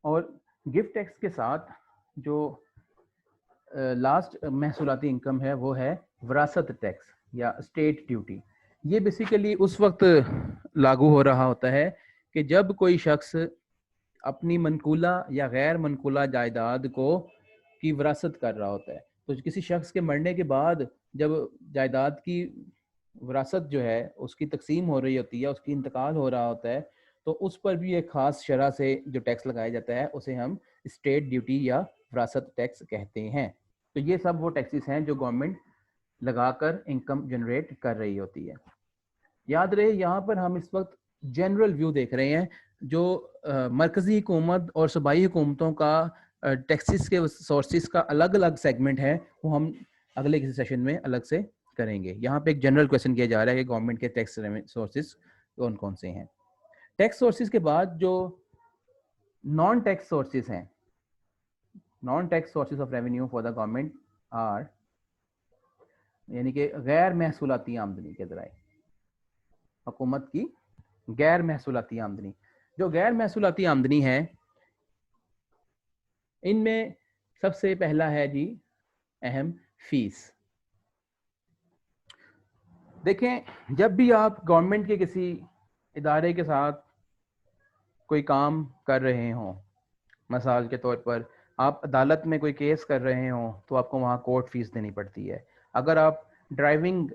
اور gift tax کے ساتھ جو لاسٹ محصولاتی انکم ہے وہ ہے وراثت ٹیکس یا اسٹیٹ ڈیوٹی. یہ بیسیکلی اس وقت لاگو ہو رہا ہوتا ہے کہ جب کوئی شخص اپنی منقولہ یا غیر منقولہ جائیداد کو کی وراثت کر رہا ہوتا ہے. تو کسی شخص کے مرنے کے بعد جب جائیداد کی وراثت جو ہے اس کی تقسیم ہو رہی ہوتی ہے, اس کی انتقال ہو رہا ہوتا ہے, تو اس پر بھی ایک خاص شرح سے جو ٹیکس لگایا جاتا ہے اسے ہم اسٹیٹ ڈیوٹی یا وراثت ٹیکس کہتے ہیں. تو یہ سب وہ ٹیکسز ہیں جو گورنمنٹ لگا کر انکم جنریٹ کر رہی ہوتی ہے. یاد رہے یہاں پر ہم اس وقت جنرل ویو دیکھ رہے ہیں جو مرکزی حکومت اور صوبائی حکومتوں کا ٹیکسز کے سورسز کا الگ الگ سیگمنٹ ہے, وہ ہم اگلے کسی سیشن میں الگ سے کریں گے. یہاں پہ ایک جنرل کویشچن کیا جا رہا ہے کہ گورنمنٹ کے ٹیکس سورسز کون کون سے ہیں. ٹیکس سورسز کے بعد جو نان ٹیکس سورسز ہیں, non tax sources of revenue for the government are, یعنی کہ غیر محصولاتی آمدنی کے ذرائع, حکومت کی غیر محصولاتی آمدنی. جو غیر محصولاتی آمدنی ہے ان میں سب سے پہلا ہے جی اہم فیس. دیکھیں جب بھی آپ گورنمنٹ کے کسی ادارے کے ساتھ کوئی کام کر رہے ہوں, مثال کے طور پر آپ عدالت میں کوئی کیس کر رہے ہوں تو آپ کو وہاں کورٹ فیس دینی پڑتی ہے. اگر آپ ڈرائیونگ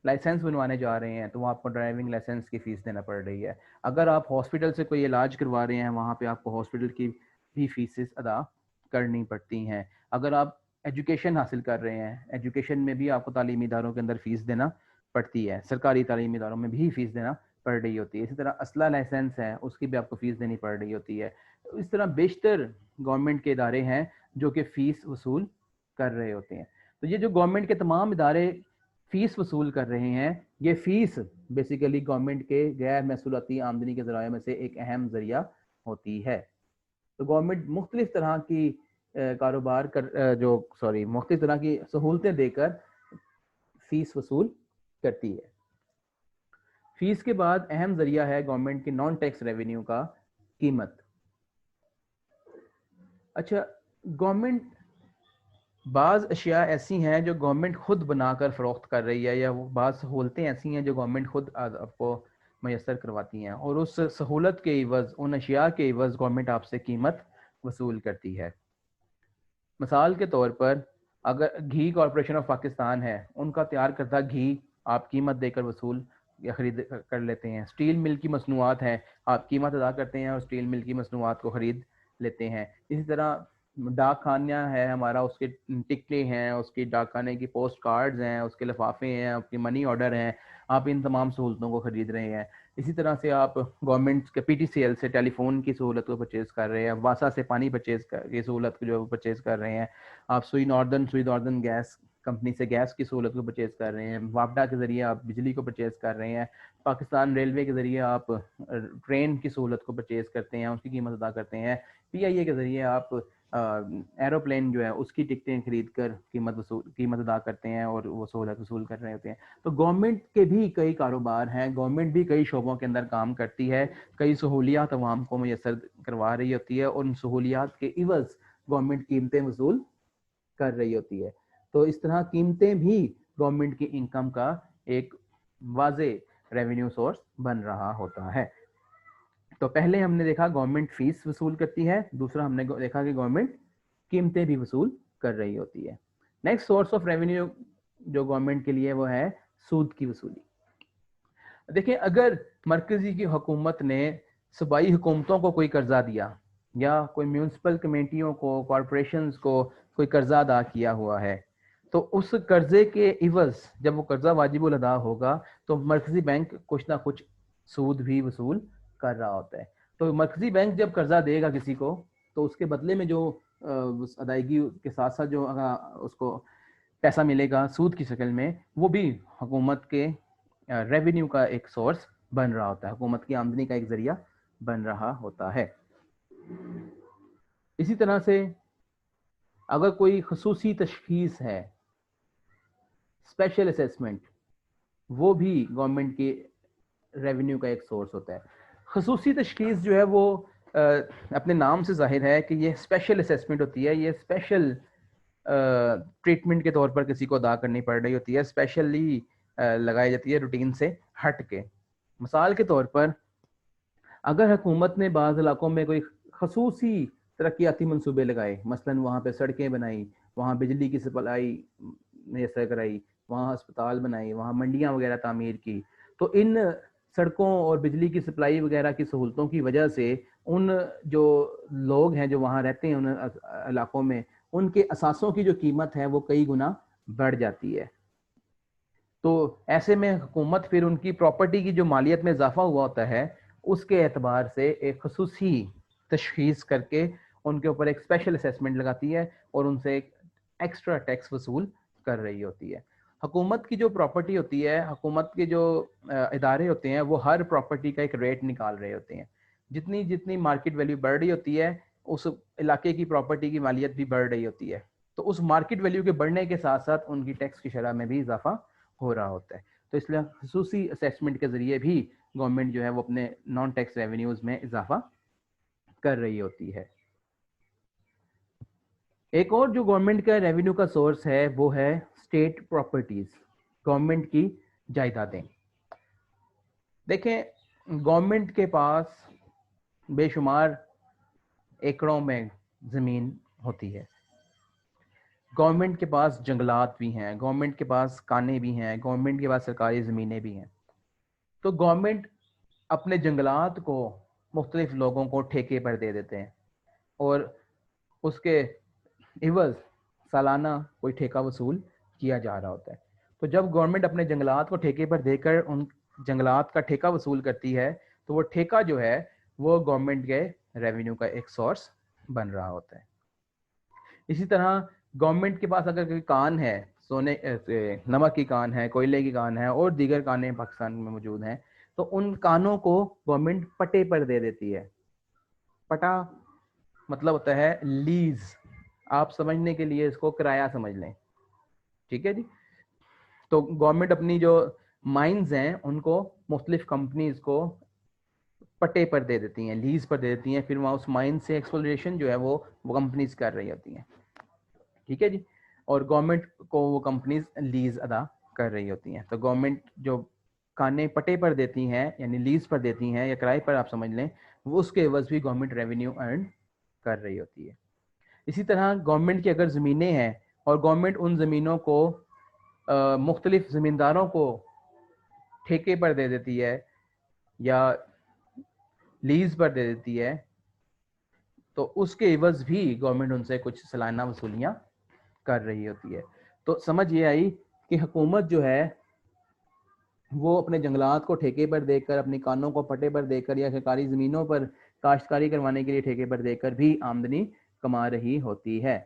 لائسنس بنوانے جا رہے ہیں تو وہاں آپ کو ڈرائیونگ لائسنس کی فیس دینا پڑ رہی ہے. اگر آپ ہاسپٹل سے کوئی علاج کروا رہے ہیں وہاں پہ آپ کو ہاسپٹل کی بھی فیسز ادا کرنی پڑتی ہیں. اگر آپ ایجوکیشن حاصل کر رہے ہیں, ایجوکیشن میں بھی آپ کو تعلیمی اداروں کے اندر فیس دینا پڑتی ہے, سرکاری تعلیمی اداروں میں بھی فیس دینا پڑ رہی ہوتی ہے. اسی طرح اسلحہ لائسنس ہے اس کی بھی آپ کو فیس دینی پڑ رہی ہوتی ہے. اس طرح بیشتر گورنمنٹ کے ادارے ہیں جو کہ فیس وصول کر رہے ہوتے ہیں. تو یہ جو گورنمنٹ کے تمام ادارے فیس وصول کر رہے ہیں, یہ فیس بیسیکلی گورنمنٹ کے غیر محصولاتی آمدنی کے ذرائع میں سے ایک اہم ذریعہ ہوتی ہے. تو گورنمنٹ مختلف طرح کی کاروبار مختلف طرح کی سہولتیں دے کر فیس وصول کرتی ہے. فیس کے بعد اہم ذریعہ ہے گورنمنٹ کی نان ٹیکس ریونیو کا قیمت. اچھا, گورنمنٹ بعض اشیاء ایسی ہیں جو گورنمنٹ خود بنا کر فروخت کر رہی ہے, یا وہ بعض سہولتیں ایسی ہیں جو گورنمنٹ خود آپ کو میسر کرواتی ہیں, اور اس سہولت کے عوض, ان اشیاء کے عوض گورنمنٹ آپ سے قیمت وصول کرتی ہے. مثال کے طور پر اگر گھی کارپوریشن آف پاکستان ہے, ان کا تیار کردہ گھی آپ قیمت دے کر وصول یا خرید کر لیتے ہیں. اسٹیل مل کی مصنوعات ہیں, آپ قیمت ادا کرتے ہیں اور اسٹیل مل کی مصنوعات کو خرید لیتے ہیں. اسی طرح ڈاک خانہ ہے ہمارا, اس کے ٹکٹیں ہیں, اس کی ڈاک خانے کی پوسٹ کارڈز ہیں, اس کے لفافے ہیں, آپ کی منی آرڈر ہیں, آپ ان تمام سہولتوں کو خرید رہے ہیں. اسی طرح سے آپ گورنمنٹ کے پی ٹی سی ایل سے ٹیلی فون کی سہولت کو پرچیز کر رہے ہیں, واسا سے پانی پرچیز کی سہولت جو پرچیز کر رہے ہیں, آپ سوئی ناردن گیس کمپنی سے گیس کی سہولت کو پرچیز کر رہے ہیں, واپڈا کے ذریعے آپ بجلی کو پرچیز کر رہے ہیں, پاکستان ریلوے کے ذریعے آپ ٹرین کی سہولت کو پرچیز کرتے ہیں, اس کی قیمت ادا کرتے ہیں, پی آئی اے کے ذریعے آپ ایروپلین جو ہے اس کی ٹکٹیں خرید کر قیمت ادا کرتے ہیں اور وہ سہولت وصول کر رہے ہوتے ہیں. تو گورنمنٹ کے بھی کئی کاروبار ہیں, گورنمنٹ بھی کئی شعبوں کے اندر کام کرتی ہے, کئی سہولیات عوام کو میسر کروا رہی ہوتی ہے, اور ان سہولیات کے عوض گورنمنٹ قیمتیں وصول کر رہی ہوتی ہے. تو اس طرح قیمتیں بھی گورنمنٹ کی انکم کا ایک واضح ریونیو سورس بن رہا ہوتا ہے. تو پہلے ہم نے دیکھا گورنمنٹ فیس وصول کرتی ہے, دوسرا ہم نے دیکھا کہ گورنمنٹ قیمتیں بھی وصول کر رہی ہوتی ہے. نیکسٹ سورس آف ریونیو جو گورنمنٹ کے لیے وہ ہے سود کی وصولی. دیکھیں اگر مرکزی کی حکومت نے صوبائی حکومتوں کو کوئی قرضہ دیا, یا کوئی میونسپل کمیٹیوں کو, کارپوریشنز کو کوئی قرضہ ادا کیا ہوا ہے, تو اس قرضے کے عوض جب وہ قرضہ واجب الادا ہوگا تو مرکزی بینک کچھ نہ کچھ سود بھی وصول کر رہا ہوتا ہے. تو مرکزی بینک جب قرضہ دے گا کسی کو تو اس کے بدلے میں جو ادائیگی کے ساتھ ساتھ جو اس کو پیسہ ملے گا سود کی شکل میں, وہ بھی حکومت کے ریونیو کا ایک سورس بن رہا ہوتا ہے, حکومت کی آمدنی کا ایک ذریعہ بن رہا ہوتا ہے. اسی طرح سے اگر کوئی خصوصی تشخیص ہے, اسپیشل اسیسمنٹ, وہ بھی گورنمنٹ کے ریونیو کا ایک سورس ہوتا ہے. خصوصی تشخیص جو ہے وہ اپنے نام سے ظاہر ہے کہ یہ اسپیشل اسیسمنٹ ہوتی ہے, یہ اسپیشل ٹریٹمنٹ کے طور پر کسی کو ادا کرنی پڑ رہی ہوتی ہے, اسپیشلی لگائی جاتی ہے روٹین سے ہٹ کے. مثال کے طور پر اگر حکومت نے بعض علاقوں میں کوئی خصوصی ترقیاتی منصوبے لگائے, مثلا وہاں پہ سڑکیں بنائی, وہاں بجلی کی سپلائی میسر کرائی, وہاں ہسپتال بنائی, وہاں منڈیاں وغیرہ تعمیر کی, تو ان سڑکوں اور بجلی کی سپلائی وغیرہ کی سہولتوں کی وجہ سے ان جو لوگ ہیں جو وہاں رہتے ہیں ان علاقوں میں, ان کے اثاثوں کی جو قیمت ہے وہ کئی گنا بڑھ جاتی ہے. تو ایسے میں حکومت پھر ان کی پراپرٹی کی جو مالیت میں اضافہ ہوا ہوتا ہے اس کے اعتبار سے ایک خصوصی تشخیص کر کے ان کے اوپر ایک اسپیشل اسیسمنٹ لگاتی ہے اور ان سے ایک ایکسٹرا ٹیکس وصول کر رہی ہوتی ہے. حکومت کی جو پراپرٹی ہوتی ہے, حکومت کے جو ادارے ہوتے ہیں, وہ ہر پراپرٹی کا ایک ریٹ نکال رہے ہوتے ہیں. جتنی جتنی مارکیٹ ویلیو بڑھ رہی ہوتی ہے اس علاقے کی پراپرٹی کی مالیت بھی بڑھ رہی ہوتی ہے. تو اس مارکیٹ ویلیو کے بڑھنے کے ساتھ ساتھ ان کی ٹیکس کی شرح میں بھی اضافہ ہو رہا ہوتا ہے. تو اس لیے خصوصی اسیسمنٹ کے ذریعے بھی گورنمنٹ جو ہے وہ اپنے نان ٹیکس ریونیوز میں اضافہ کر رہی ہوتی ہے. ایک اور جو گورنمنٹ کا ریونیو کا سورس ہے وہ ہے اسٹیٹ پراپرٹیز, گورنمنٹ کی جائیدادیں. دیکھیں گورنمنٹ کے پاس بے شمار ایکڑوں میں زمین ہوتی ہے, گورنمنٹ کے پاس جنگلات بھی ہیں, گورنمنٹ کے پاس کانے بھی ہیں, گورنمنٹ کے پاس سرکاری زمینیں بھی ہیں. تو گورنمنٹ اپنے جنگلات کو مختلف لوگوں کو ٹھیکے پر دے دیتے ہیں اور اس کے عوض سالانہ کوئی ٹھیکہ وصول کیا جا رہا ہوتا ہے. تو جب گورنمنٹ اپنے جنگلات کو ٹھیکے پر دے کر ان جنگلات کا ٹھیکہ وصول کرتی ہے تو وہ ٹھیکہ جو ہے وہ گورنمنٹ کے ریونیو کا ایک سورس بن رہا ہوتا ہے. اسی طرح گورنمنٹ کے پاس اگر کوئی کان ہے, سونے نمک کی کان ہے, کوئلے کی کان ہے اور دیگر کانیں پاکستان میں موجود ہیں, تو ان کانوں کو گورنمنٹ پٹے پر دے دیتی ہے. پٹا مطلب ہوتا ہے لیز, آپ سمجھنے کے لیے اس کو کرایہ سمجھ لیں, ٹھیک ہے جی. تو گورنمنٹ اپنی جو مائنز ہیں ان کو مختلف کمپنیز کو پٹے پر دے دیتی ہیں, لیز پر دے دیتی ہیں, پھر وہاں اس مائن سے ایکسپلوریشن جو ہے وہ کمپنیز کر رہی ہوتی ہیں, ٹھیک ہے جی. اور گورنمنٹ کو وہ کمپنیز لیز ادا کر رہی ہوتی ہیں. تو گورنمنٹ جو کانے پٹے پر دیتی ہیں یعنی لیز پر دیتی ہیں یا کرائے پر آپ سمجھ لیں, وہ اس کے عوض بھی گورنمنٹ ریونیو ارن کر رہی ہوتی ہے. اسی طرح گورنمنٹ کی اگر زمینیں ہیں اور گورنمنٹ ان زمینوں کو مختلف زمینداروں کو ٹھیکے پر دے دیتی ہے یا لیز پر دے دیتی ہے, تو اس کے عوض بھی گورنمنٹ ان سے کچھ سالانہ وصولیاں کر رہی ہوتی ہے. تو سمجھ یہ آئی کہ حکومت جو ہے وہ اپنے جنگلات کو ٹھیکے پر دے کر, اپنی کانوں کو پٹے پر دے کر یا سرکاری زمینوں پر کاشتکاری کروانے کے لیے ٹھیکے پر دے کر بھی آمدنی کما رہی ہوتی ہے.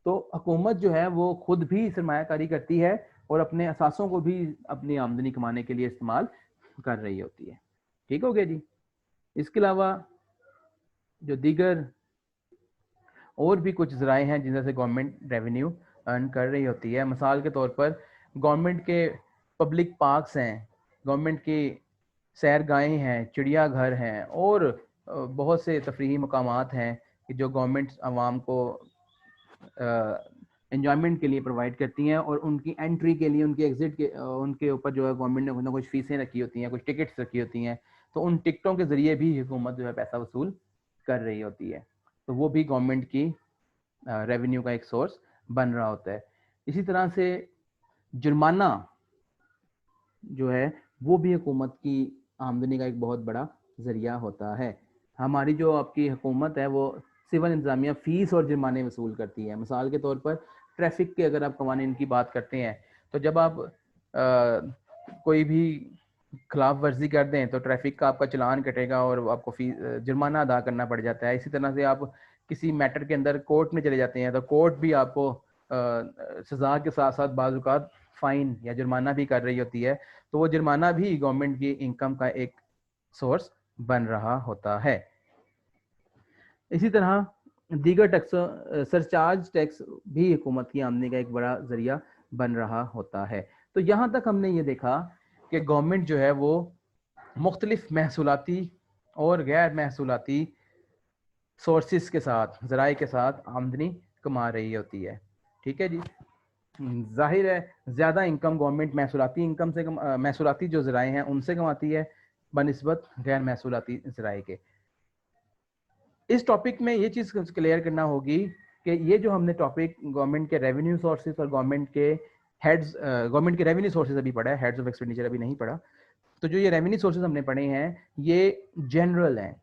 تو حکومت جو ہے وہ خود بھی سرمایہ کاری کرتی ہے اور اپنے اثاثوں کو بھی اپنی آمدنی کمانے کے لیے استعمال کر رہی ہوتی ہے. ٹھیک ہو گیا جی. اس کے علاوہ جو دیگر اور بھی کچھ ذرائع ہیں جن سے گورنمنٹ ریونیو ارن کر رہی ہوتی ہے. مثال کے طور پر گورنمنٹ کے پبلک پارکس ہیں, گورنمنٹ کی سیر گاہیں ہیں, چڑیا گھر ہیں اور بہت سے تفریحی مقامات ہیں کہ جو گورنمنٹ عوام کو انجوائمنٹ کے لیے پرووائڈ کرتی ہیں, اور ان کی انٹری کے لیے, ان کی ایگزٹ کے, ان کے اوپر جو ہے گورنمنٹ نے کچھ نہ کچھ فیسیں رکھی ہوتی ہیں, کچھ ٹکٹس رکھی ہوتی ہیں. تو ان ٹکٹوں کے ذریعے بھی حکومت جو ہے پیسہ وصول کر رہی ہوتی ہے. تو وہ بھی گورنمنٹ کی ریونیو کا ایک سورس بن رہا ہوتا ہے. اسی طرح سے جرمانہ جو ہے وہ بھی حکومت کی آمدنی کا ایک بہت بڑا ذریعہ ہوتا ہے. ہماری جو آپ کی حکومت ہے وہ سول انتظامیہ فیس اور جرمانے وصول کرتی ہے. مثال کے طور پر ٹریفک کے اگر آپ قوانین کی بات کرتے ہیں تو جب آپ کوئی بھی خلاف ورزی کر دیں تو ٹریفک کا آپ کا چلان کٹے گا اور آپ کو جرمانہ ادا کرنا پڑ جاتا ہے. اسی طرح سے آپ کسی میٹر کے اندر کورٹ میں چلے جاتے ہیں تو کورٹ بھی آپ کو سزا کے ساتھ ساتھ بعض اوقات فائن یا جرمانہ بھی کر رہی ہوتی ہے. تو وہ جرمانہ بھی گورنمنٹ کی انکم کا ایک سورس بن رہا ہوتا ہے. اسی طرح دیگر ٹیکس, سرچارج ٹیکس بھی حکومت کی آمدنی کا ایک بڑا ذریعہ بن رہا ہوتا ہے. تو یہاں تک ہم نے یہ دیکھا کہ گورنمنٹ جو ہے وہ مختلف محصولاتی اور غیر محصولاتی سورسز کے ساتھ, ذرائع کے ساتھ آمدنی کما رہی ہوتی ہے. ٹھیک ہے جی. ظاہر ہے زیادہ انکم گورنمنٹ محصولاتی انکم سے محصولاتی جو ذرائع ہیں ان سے کماتی ہے بنسبت غیر محصولاتی ذرائع کے. اس ٹاپک میں یہ چیز کلیئر کرنا ہوگی کہ یہ جو ہم نے ٹاپک گورنمنٹ کے ریونیو سورسز اور گورنمنٹ کے ہیڈز, گورنمنٹ کے ریونیو سورسز ابھی پڑھا ہے, ہیڈز آف ایکسپینڈیچر ابھی نہیں پڑھا. تو جو یہ ریونیو سورسز ہم نے پڑھے ہیں یہ جنرل ہیں.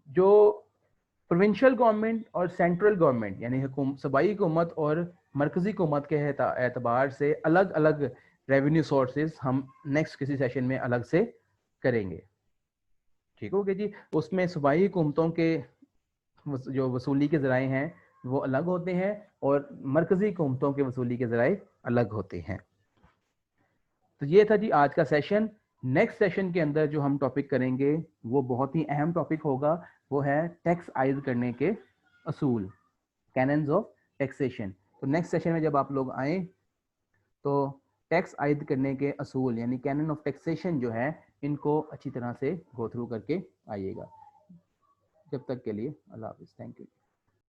جو پروونشل گورنمنٹ اور سینٹرل گورنمنٹ یعنی صوبائی حکومت اور مرکزی حکومت کے اعتبار سے الگ الگ ریونیو سورسز ہم نیکسٹ کسی سیشن میں الگ سے کریں گے. ٹھیک ہو گیا جی. اس میں صوبائی حکومتوں کے جو وصولی کے ذرائع ہیں وہ الگ ہوتے ہیں اور مرکزی حکومتوں کے وصولی کے ذرائع الگ ہوتے ہیں. تو یہ تھا جی آج کا سیشن. نیکسٹ سیشن کے اندر جو ہم ٹاپک کریں گے وہ بہت ہی اہم ٹاپک ہوگا, وہ ہے ٹیکس عائد کرنے کے اصول, کیننز آف ٹیکسیشن. تو نیکسٹ سیشن میں جب آپ لوگ آئیں تو ٹیکس عائد کرنے کے اصول یعنی کینن آف ٹیکسیشن جو ہے ان کو اچھی طرح سے گو تھرو کر کے آئیے گا. جب تک کے لیے اللہ حافظ. Thank you.